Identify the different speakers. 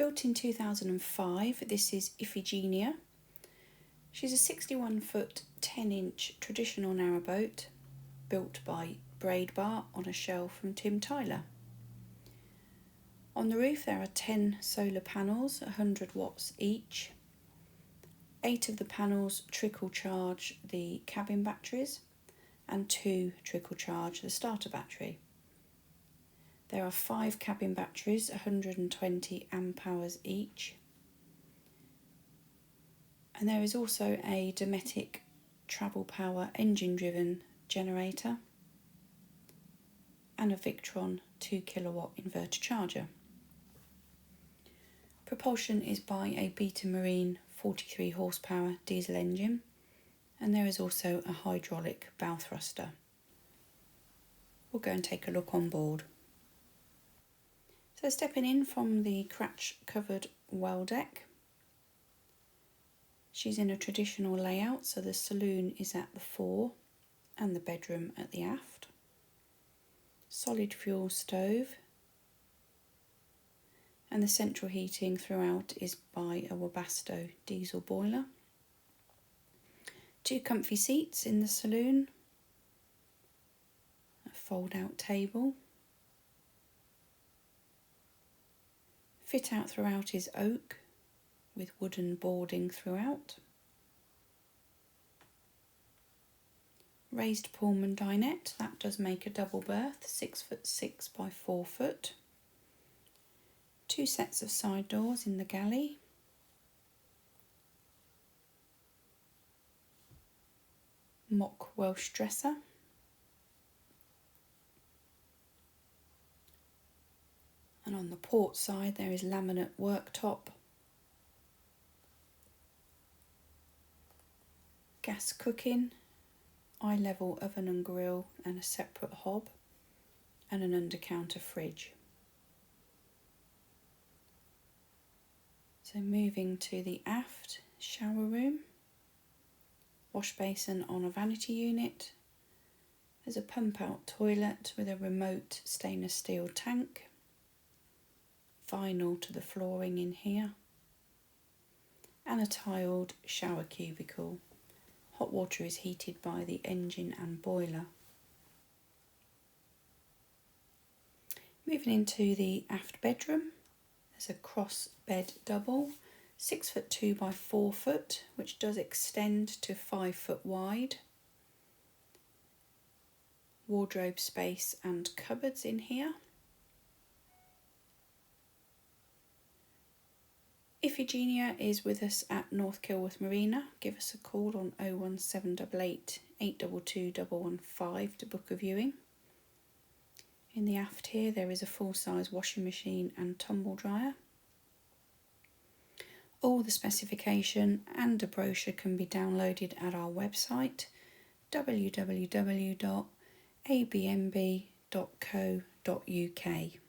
Speaker 1: Built in 2005, this is Ifigenia. She's a 61 foot 10 inch traditional narrowboat built by Braidbar on a shell from Tim Tyler. On the roof there are 10 solar panels, 100 watts each. 8 of the panels trickle charge the cabin batteries and 2 trickle charge the starter battery. There are 5 cabin batteries, 120 amp hours each. And there is also a Dometic travel power engine driven generator and a Victron 2 kilowatt inverter charger. Propulsion is by a Beta Marine 43 horsepower diesel engine, and there is also a hydraulic bow thruster. We'll go and take a look on board. So stepping in from the cratch covered well deck, she's in a traditional layout, so the saloon is at the fore and the bedroom at the aft. Solid fuel stove, and the central heating throughout is by a Webasto diesel boiler. 2 comfy seats in the saloon, a fold out table. Fit out throughout is oak with wooden boarding throughout. Raised Pullman dinette, that does make a double berth, 6'6" by 4 foot. 2 sets of side doors in the galley. Mock Welsh dresser. And on the port side there is laminate worktop. Gas cooking, eye level oven and grill and a separate hob, and an under counter fridge. So moving to the aft shower room, wash basin on a vanity unit. There's a pump out toilet with a remote stainless steel tank. Vinyl to the flooring in here. And a tiled shower cubicle. Hot water is heated by the engine and boiler. Moving into the aft bedroom, there's a cross bed double, 6'2" by 4 foot, which does extend to 5 foot wide. Wardrobe space and cupboards in here. Ifigenia is with us at North Kilworth Marina. Give us a call on 01788 822 115 to book a viewing. In the aft here there is a full-size washing machine and tumble dryer. All the specification and a brochure can be downloaded at our website www.abnb.co.uk.